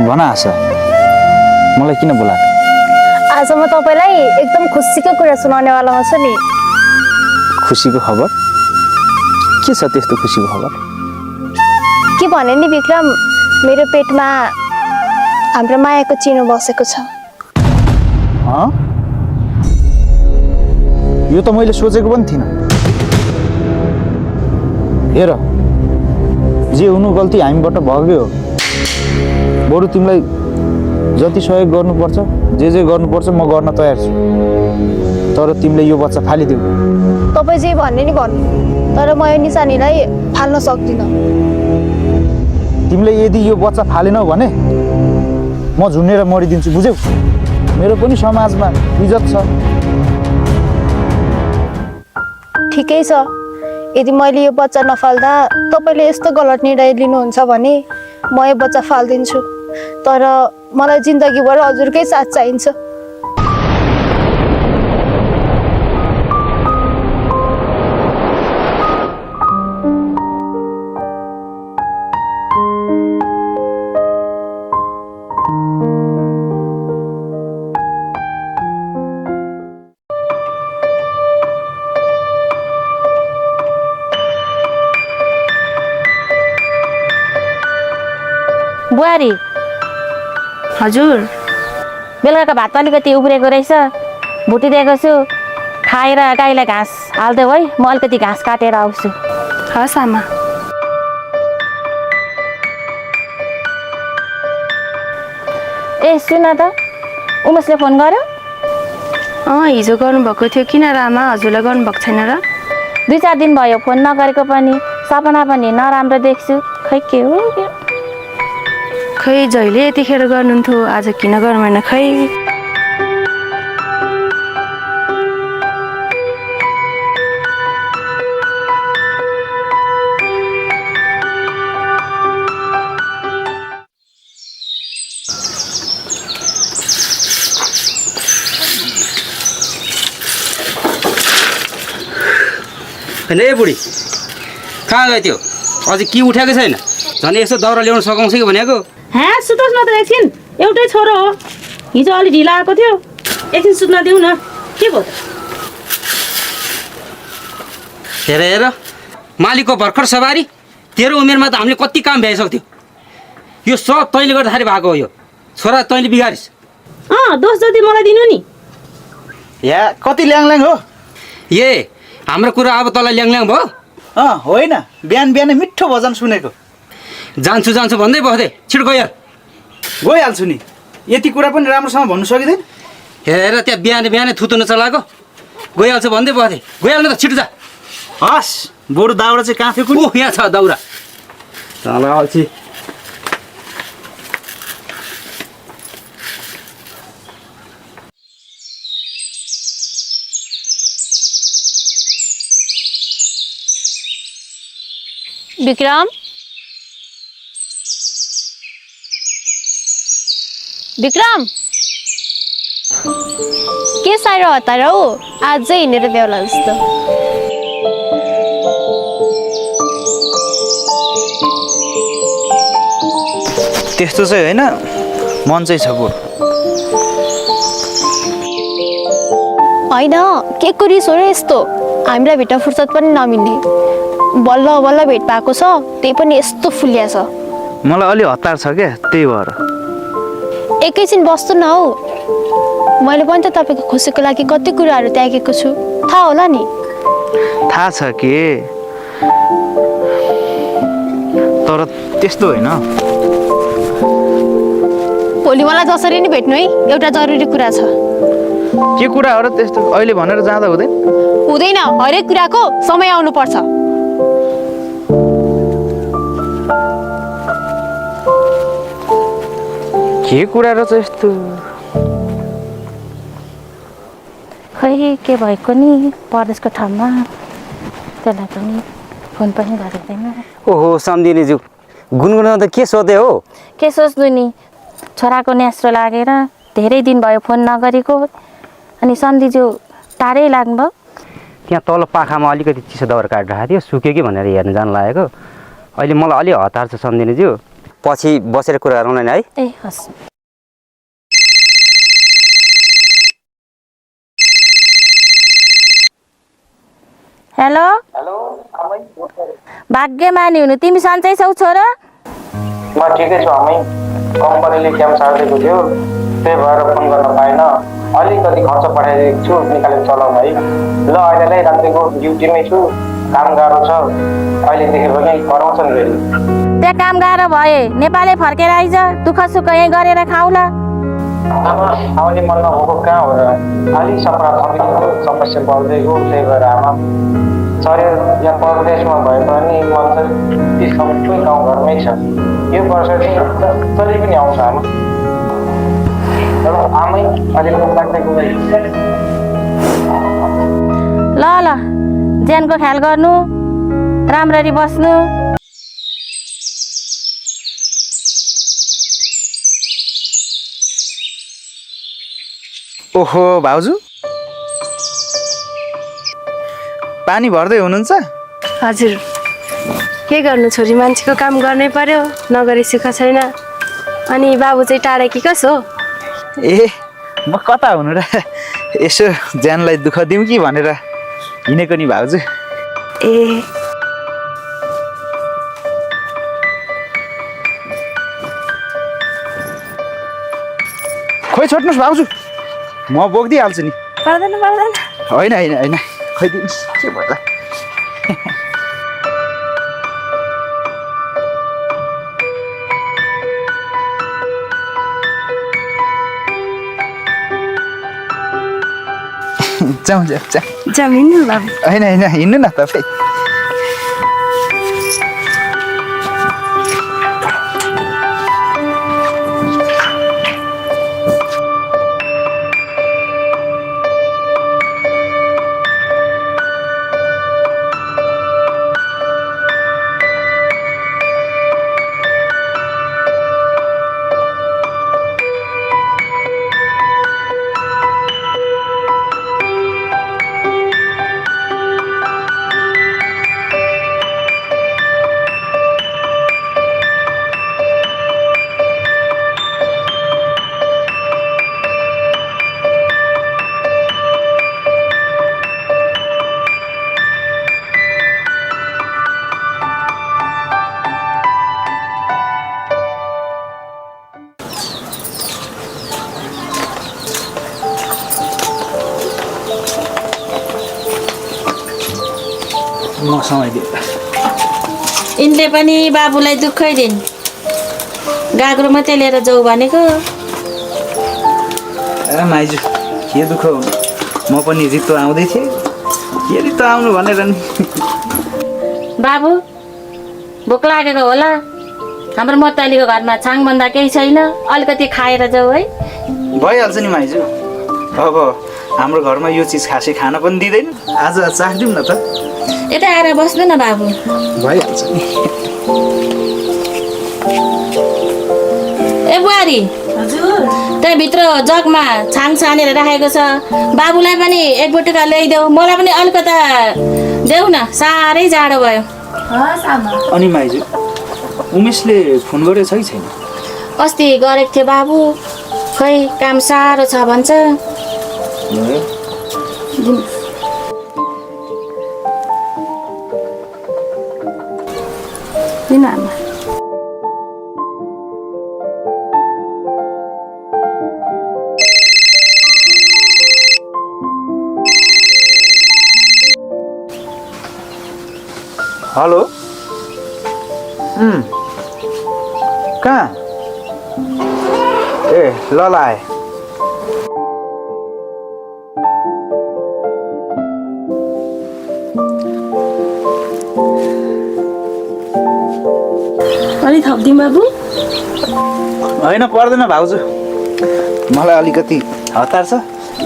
भन आशा मलाई किन बोलाएको? आज म तपाईलाई एकदम खुसीको कुरा सुनाउनेवाला छु नि। खुसीको खबर के छ त्यस्तो खुसीको खबर? के भने नि विक्रम, मेरो पेटमा हाम्रो मायाको चिनो बसेको छ। यो त मैले सोचेको पनि थिइनँ। हेर, जे हुनु गल्ती हामीबाट भग्यो। बरु तिमीलाई जति सहयोग गर्नुपर्छ, जे गर्नुपर्छ म गर्न तयार छु। तर तिमीले यो बच्चा फालिदेऊ। तपाईँ जे भन्ने नि भन्नु, तर म यो निशानीलाई फाल्न सक्दिनँ। तिमीले यदि यो बच्चा फालेनौ भने म झुन्डेर मरिदिन्छु, बुझ्यौ? मेरो पनि समाजमा इज्जत छ। ठिकै छ, यदि मैले यो बच्चा नफाल्दा तपाईँले यस्तो गलत निर्णय लिनुहुन्छ भने म यो बच्चा फालिदिन्छु। तर मलाई जिन्दगीभर हजुरकै साथ चाहिन्छ। बुहारी, हजुर, बेलुकाको भात अलिकति उब्रेको रहेछ, भुटिदिएको छु। खाएर गाईलाई घाँस हालिदेऊ है, म अलिकति घाँस काटेर आउँछु। हस् आमा। ए सुन त, उमेशले फोन गर्यो? हिजो गर्नुभएको थियो। किन र आमा, हजुरलाई गर्नुभएको छैन र? 2-4 दिन भयो फोन नगरेको पनि। सपना पनि नराम्रो देख्छु। खै के हो? खै जहिले यतिखेर गर्नुहुन्थ्यो, आज किन गर्नु भएन खै? ए बुढी, कहाँ गयो त्यो? अझै के उठाएको छैन? झन् यसो दाउरा ल्याउन सघाउँछ कि भनेको? हाँ, सुतोस् न त एकछिन। एउटै छोरो हो, हिजो अलि ढिला आएको थियो। एकछिन सुत्न दिउँ न। के भयो त? हेर हेर, मालिकको भर्खर सवारी। तेरो उमेरमा त हामीले कति काम भ्याइसक्थ्यो। यो सब तैँले गर्दाखेरि भएको हो। यो छोरा तैँले बिगारिस्। दोष जति मलाई दिनु नि। या कति ल्याङल्याङ हो? ए हाम्रो कुरा अब तँलाई ल्याङल्याङ भयो? होइन, बिहान बिहानै मिठो भजन सुनेको। जान्छु जान्छु भन्दै बस्दै छिटो गइहाल। गइहाल्छु नि, यति कुरा पनि राम्रोसँग भन्नु सकिँदैन। हेर त्यहाँ बिहानै बिहानै थुतुन चलाएको। गइहाल्छु भन्दै बस्दै, गइहाल्नु त, छिटो जा। हस्, बरु दाउरा चाहिँ कहाँ थियो? ओ यहाँ छ दाउरा। चला अल्छी। विक्रम, विक्रम, के साह्रो हतार हौ? आजै हिँडेर बेहुला जस्तो। त्यस्तो चाहिँ होइन, मन चाहिँ छ बरु। होइन, के को रिस हो र यस्तो? हामीलाई भेट्न फुर्सद पनि नमिल्ने। बल्ल बल्ल भेट पाएको छ, त्यही पनि यस्तो फुलिया छ। मलाई अलि हतार छ क्या, त्यही भएर। एकैछिन बस्नु न हौ। मैले पनि त तपाईँको खुसीको लागि कति कुराहरू त्यागेको छु, थाहा होला नि। थाहा छ कि, तर त्यस्तो होइन। भोलि मलाई जसरी नै भेट्नु है, एउटा जरुरी कुरा छ। के कुरा हो र त्यस्तो? अहिले भनेर जाँदा हुँदैन? हुँदैन, हरेक कुराको समय आउनुपर्छ। के कुरा र चाहिँ यस्तो? खै के भएको नि परदेशको ठाउँमा, त्यसलाई पनि फोन पनि गरिँदैन। ओहो सम्धिनीज्यू, गुनगुनाउँदा के सोधे हो? के सोच्नु नि, छोराको न्यास्रो लागेर धेरै दिन भयो फोन नगरेको। अनि सम्धिज्यू टाढै लाग्नुभयो। त्यहाँ तल पाखामा अलिकति चिसो दाउरा काटिरहेको थियो, सुक्यो कि भनेर हेर्न जान लागेको। अहिले मलाई अलि हतार छ सम्धिनीज्यू। पछि बसेर कुरा गरौँला नि है। ए हस्। हेलो भाग्यमानी हुनु, तिमी सन्चै छौ छोरो? म ठिकै छु आमै, कम्पनीले क्याम्प सारिदिएको थियो, त्यही भएर फोन गर्न पाएन। अलिकति खर्च पठाइदिएको छु, निकालेर चलाऊ है। ल अहिले रातिको ड्युटीमै छु, काम गाह्रो छ, अहिलेदेखि पनि कराउँछन् फेरि। त्यहाँ काम गाह्रो भए नेपालै फर्केर आइज, दुःख सुख यहीँ गरेर खाउला। आमा आउने मन नभएको कहाँ हो र, अलिक सपना थपिदिएको समस्या बढ्दै गयो, त्यही भएर आमा शरीर यहाँ परदेशमा भए पनि मन चाहिँ ती सबै गाउँघरमै छ। यो वर्ष चाहिँ जसले पनि आउँछ आमा। तर आमै अलिकति लाग्दैको ल ल ज्यानको ख्याल गर्नु, राम्ररी बस्नु। ओहो भाउजू, पानी भर्दै हुनुहुन्छ? हजुर, के गर्नु, छोरी मान्छेको काम गर्नै पर्यो, नगरी सुख छैन। अनि बाबु चाहिँ टाढा कि कसो? ए म कता हुनु र, यसो ज्यानलाई दुःख दिउँ कि भनेर हिँडेको नि भाउजू। ए खोइ छोड्नुहोस् भाउजू, म बोकिदिइहाल्छु नि। पर्दैन पर्दैन। होइन होइन होइन, खोइ दिनुहोस्, के भयो त। जाउँ जाउँ जाउँ। जाउँ हिँड्नु बाबु। होइन होइन, हिँड्नु न तपाईँ। म समाइदिएँ। यिनले पनि बाबुलाई दुःखै दिन्, गाग्रो मात्रै लिएर जाऊ भनेको। ए माइजू, के दुःख हो, म पनि रित्तो आउँदै थिएँ, के रित्तो आउनु भनेर नि। बाबु भोक लागेको होला, हाम्रो मतालीको घरमा छाङभन्दा केही छैन, अलिकति खाएर जाऊ है। भइहाल्छ नि माइजू, अब हाम्रो घरमा यो चिज खासै खान पनि दिँदैन, आज चाखिदिउँ न त। यता आएर बस्नु न बाबु। भइहाल्छ नि। ए बुहारी, त्यहाँभित्र जगमा छाङ छानेर राखेको छ, बाबुलाई पनि एक बोटुका ल्याइदेऊ, मलाई पनि अलिकता देऊ न, साह्रै जाडो भयो। अनि माइजू, उमेशले फोन गरेछ कि छैन? अस्ति गरेको थियो बाबु, खै काम साह्रो छ भन्छ। दिनु आमा। हेलो, कहाँ? ए ल ल आएँ। अलि थप्दिउँ बाबु? होइन पर्दैन भाउजू, मलाई अलिकति हतार छ।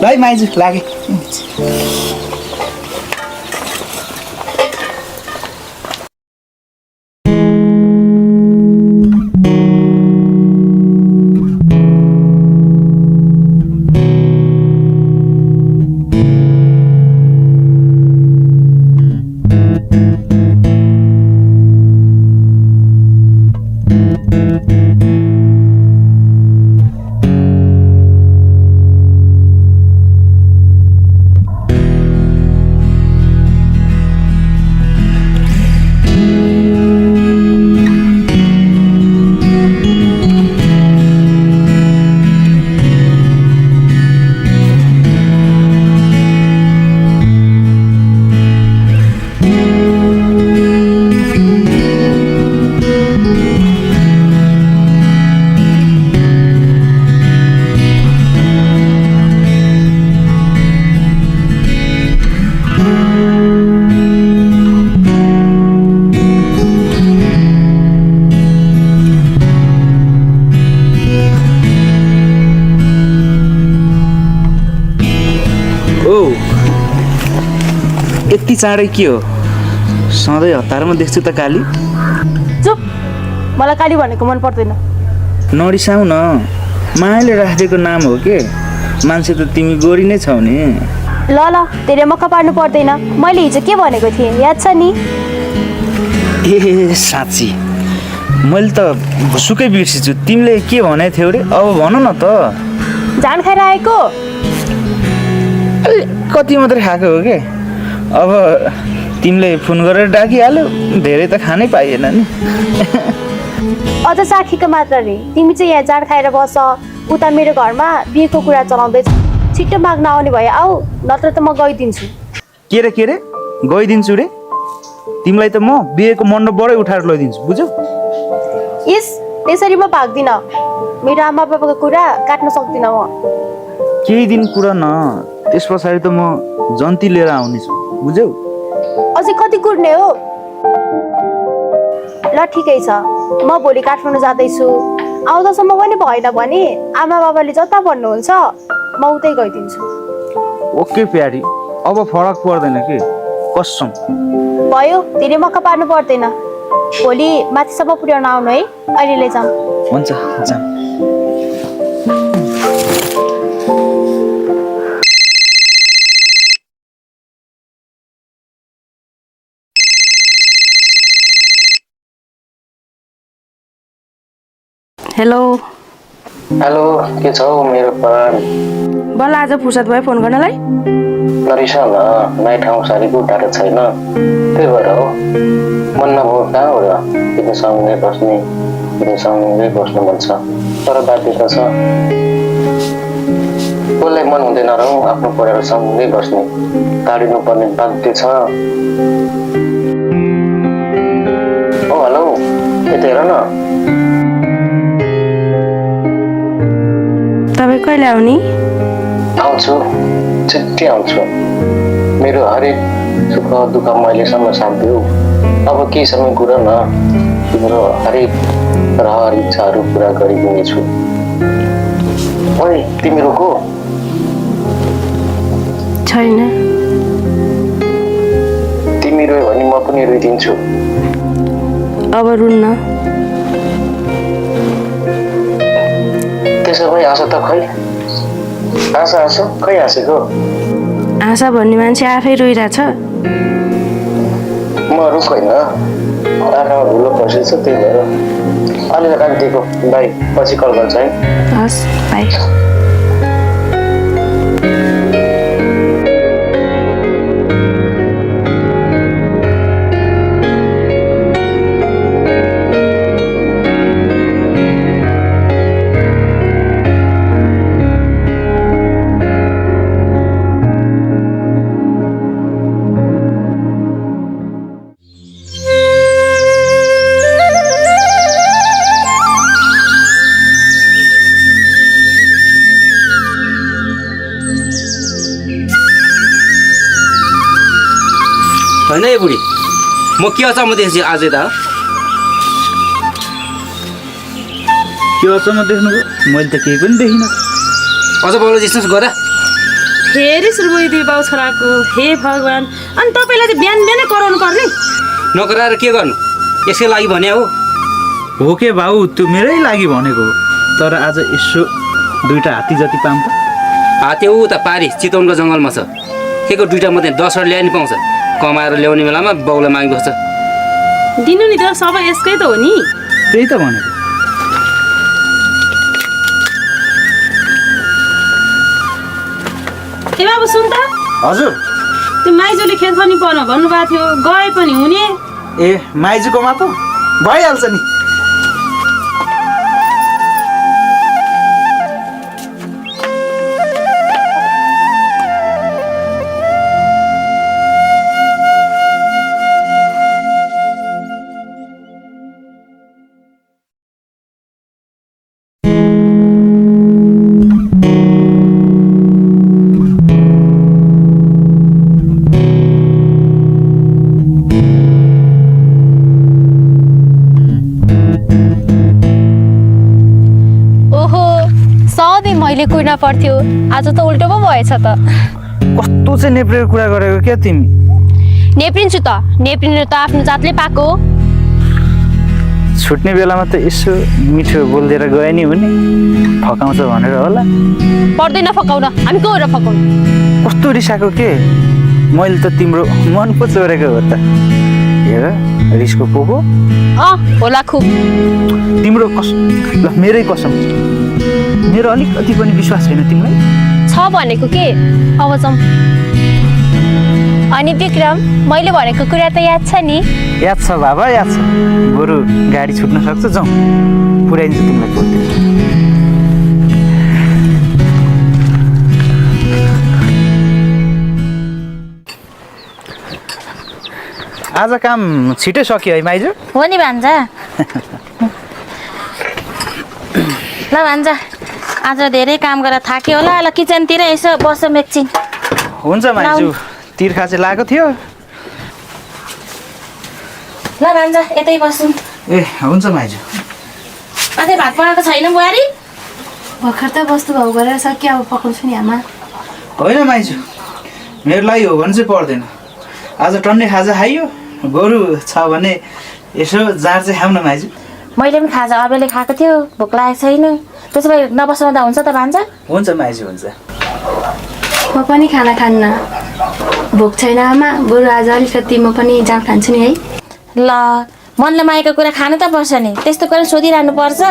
ल है माइजू, लागे। यति चाँडै के हो सधैँ हतारमा देख्छु त काली चुप मलाई काली भनेको मन पर्दैन नरिसाउ न मायाले राखिदिएको नाम हो के मान्छे त तिमी गोरी नै छौ नि ल ल धेरै मक्का पार्नु पर्दैन मैले हिजो के भनेको थिएँ याद छ नि ए साँच्ची मैले त भुसुकै बिर्सिछु तिमीले के भनेको थियौ रे अब भन न त जान खाएर आएको कति मात्रै खाएको हो के अब तिमीले फोन गरेर डाकिहाल्यो धेरै त खानै पाइएन नि अझ साखीको मात्र रे तिमी चाहिँ यहाँ जान खाएर बस उता मेरो घरमा बिहेको कुरा चलाउँदैछ छिट्टो माग्न आउने भए आऊ नत्र त म गइदिन्छु के रे गइदिन्छु रे तिमीलाई त म बिहेको मण्डपबाटै उठाएर लैदिन्छु बुझ्यौ इस त्यसरी म भाग्दिनँ मेरो आमा बाबाको कुरा काट्न सक्दिनँ म केही दिन कुरा न त्यस पछाडि त म जन्ती लिएर आउनेछु बुझ्यौ अझै कति कुर्ने हो ल ठिकै छ म भोलि काठमाडौँ जाँदैछु आउँदासम्म पनि भएन भने आमा बाबाले जता भन्नुहुन्छ म उतै गइदिन्छु ओके प्यारी अब फरक पर्दैन के कसम भयो धेरै मक्का पार्नु पर्दैन भोलि माथिसम्म पुर्याउन आउनु है अहिले जाउँ हुन्छ जाम हेलो हेलो के छ हौ मेरो प्राण बल्ल आज फुर्सद भयो फोन गर्नलाई नरिसा न नाइ ठाउँ सारीको उठाएको छैन त्यही भएर हो मन नभयो कहाँ हो र तिमीसँगै बस्ने तिमीसँगै बस्नु मन छ तर बाध्यता छ कसलाई मन हुँदैन र आफ्नो परिवारसँगै बस्ने टाढिनु पर्ने बाध्य छ ओ हेलो यता हेर न तपाईँ कहिले आउने आउँछु छिट्टै आउँछु मेरो हरेक सुख दुःख मैलेसम्म साथ दिऊ अब केही समय कुरा न तिम्रो हरेक रहर इच्छाहरू पुरा गरिदिनेछु ओइ तिम्रो को छैन तिमी रोयो भने म पनि रोइदिन्छु अब रुन्न त्यसो भए आशा त खै आशा खै हाँसेको आशा भन्ने मान्छे आफै रोइरहेछ म रुख होइन आँखामा धुलो पसेछ त्यही भएर अलि राखिदिएको भाइ पछि कल गर्छ है हस् बाई होइन है बुढी म के अचम्म देख्छु अझै त के अचम्म देख्नुभयो मैले त केही पनि देखिनँ अझ बाउले जस्तो गर फेरि सुरु भइदियो बाउ छोराको हे भगवान् अनि तपाईँलाई चाहिँ बिहान बिहानै कराउनु पर्ने नगराएर के गर्नु यसकै लागि भने हो के भाउ त्यो मेरै लागि भनेको हो तर आज यसो दुईटा हात्ती जति पाऊँ त त्यो उता पारी चितवनको जङ्गलमा छ के को दुईवटा मात्रै 10 ल्याउनु पाउँछ कमाएर ल्याउने बेलामा बाउलाई मागी बस्छ दिनु नि त सबै यसकै त हो नि त्यही त भनेको ए बाबु सुन त हजुर त्यो माइजूले खेत पनि पर्न भन्नुभएको थियो गए पनि हुने ए माइजूकोमा त भइहाल्छ नि मैले कुर्न पर्थ्यो आज त उल्टो पो भएछ त कस्तो चाहिँ नेप्रेर कुरा गरेको क्या तिमी नेप्रिन्छु त नेप्रिनु त आफ्नो जातले पाएको हो। छुट्ने बेलामा त यसो मिठो बोलिदिएर गए नि हुने फकाउँछ भनेर होला। पर्दैन फकाउन, हामी को हो र फकाउनु? कस्तो रिसाएको के मैले त तिम्रो मन पो चोरेको हो त। हेर रिसको पोको होला खुब। तिम्रो ल मेरै कसम मेरो अलिकति पनि विश्वास छैन तिमीलाई? छ भनेको के अब जाउँ। अनि विक्रम मैले भनेको कुरा त याद छ नि? याद छ बाबा याद छ। बरु गाडी छुट्न सक्छ जाउँ पुऱ्याइदिन्छु तिमीलाई कोर्ट। आज काम छिटै सक्यो है माइजू? हो नि भान्जा। ल भान्जा आज धेरै काम गरेर थाक्यो होला। ल किचनतिर यसो बसौँ एकछिन। हुन्छ माइजू तिर्खा चाहिँ लागेको थियो। ल भान्जा यतै बसौँ। ए हुन्छ माइजू। अझै भात पकाएको छैन बुहारी? भर्खर त बस्तु भाउ गरेर सक्यो, अब पकाउँछु नि आमा। होइन माइजू मेरो लागि हो भने चाहिँ पर्दैन। आज टन्ने खाजा खाइयो, बरु छ भने यसो जाँड चाहिँ खाउँ न माइजू। मैले पनि खाजा अबेले खाएको थियो, भोक लागेको छैन। त्यसो भए नबसाउँदा हुन्छ त भान्जा? हुन्छ माइजू हुन्छ। म पनि खाना खान्न, भोक छैन आमा। बरु आज अलिकति म पनि जाम खान्छु नि है। ल मनले मागेको कुरा खानु त पर्छ नि, त्यस्तो कुरा सोधिरहनु पर्छ?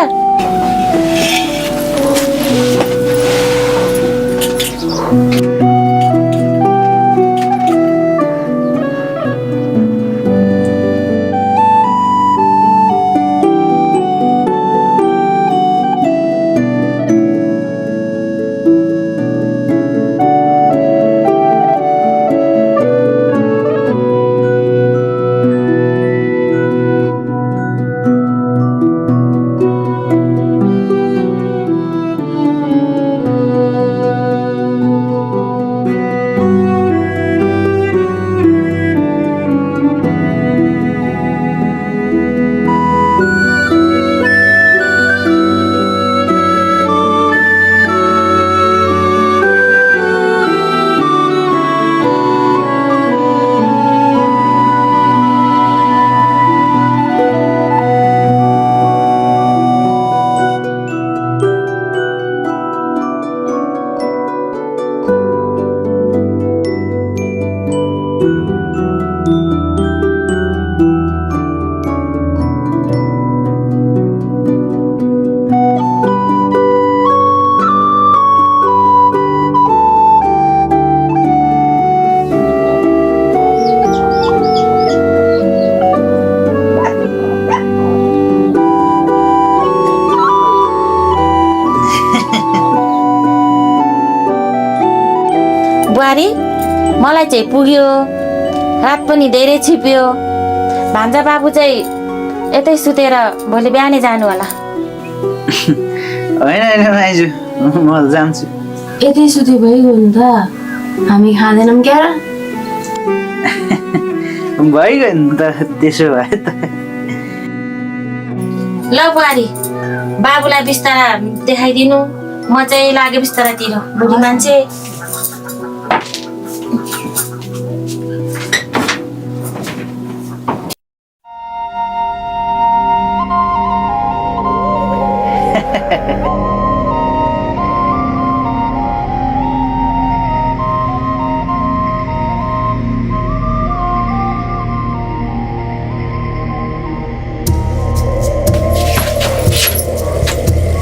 बुहारी मलाई चाहिँ पुग्यो, रात पनि धेरै छिप्यो। भान्जा बाबु चाहिँ यतै सुतेर भोलि बिहानै जानु होला। होइन होइन माइजू म जान्छु। यतै सुते भइगयो नि त, हामी खाँदैनौँ क्या र? भइगयो नि त त्यसो भए त। ल बुहारी बाबुलाई बिस्तारा देखाइदिनु, म चाहिँ लाग्यो बिस्तारातिर। बुढी मान्छे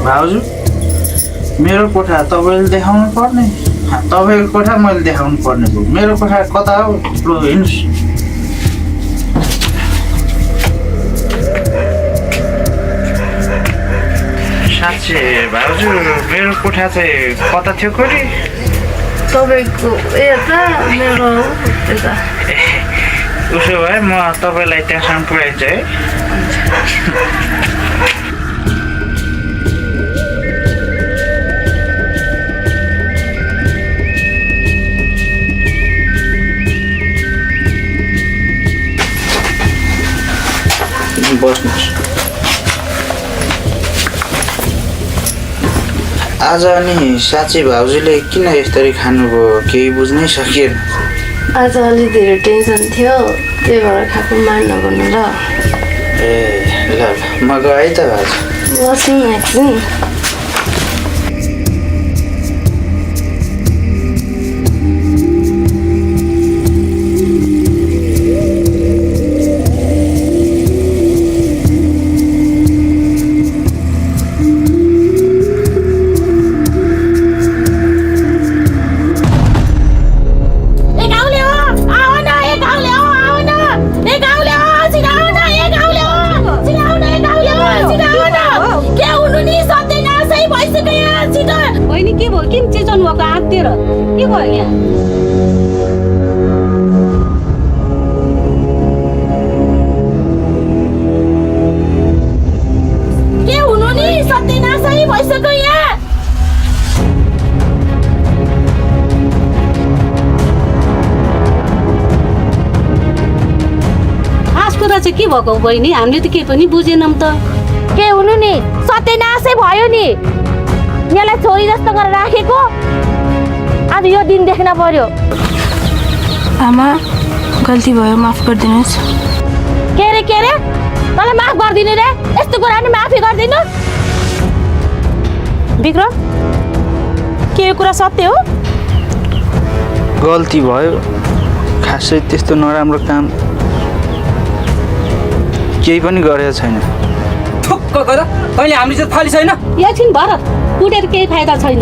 भाउजू मेरो कोठा तपाईँले देखाउनु पर्ने, तपाईँको कोठा मैले देखाउनु पर्ने भयो। मेरो कोठा कता हो लु हिँड्नुहोस्। साँच्चै भाउजू मेरो कोठा चाहिँ कता थियो खोली? तपाईँको यता, मेरो यता। उसो भए म तपाईँलाई त्यहाँसम्म पुऱ्याइदिन्छु है। बस्नुहोस्। आज अनि साँच्ची भाउजूले किन यसरी खानुभयो केही बुझ्नै सकिएन। आज अलि धेरै टेन्सन थियो त्यही भएर खाएको मार्न गर्नु ल ए ल ल म गएँ त आज बस्नु न एकछिन बहिनी के भयो किन चिचन भएको हाततिर के भयो यहाँ के हुनु नि सत्यनाशै भइसक्यो यहाँ खास कुरा चाहिँ के भएको हो बहिनी हामीले त के पनि बुझेनौँ त के हुनु नि सत्यनाशै भयो नि यसलाई छोरी जस्तो गरेर राखेको आज यो दिन देख्न पर्यो आमा गल्ती भयो माफ गरिदिनुहोस् के रे तँलाई माफ गरिदिनु रे यस्तो कुरा नि माफी गरिदिनु विक्रम के यो कुरा सत्य हो गल्ती भयो खासै त्यस्तो नराम्रो काम केही पनि गरेको छैन ठुक्क गर तैँले हाम्रो इज्जत फाली छैन एकछिन भरत कुटेर केही फाइदा छैन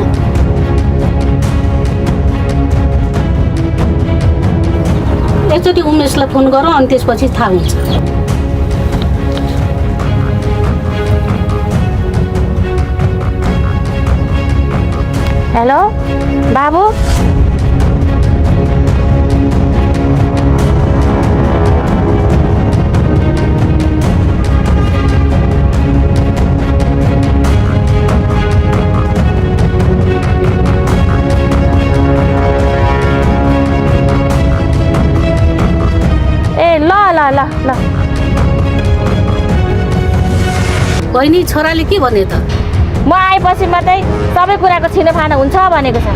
एकचोटि उमेशलाई फोन गर अनि त्यसपछि थाहा हुन्छ हेलो बाबु ल बहिनी छोराले के भन्यो त म आएपछि मात्रै सबै कुराको छिनोफानो हुन्छ भनेको छ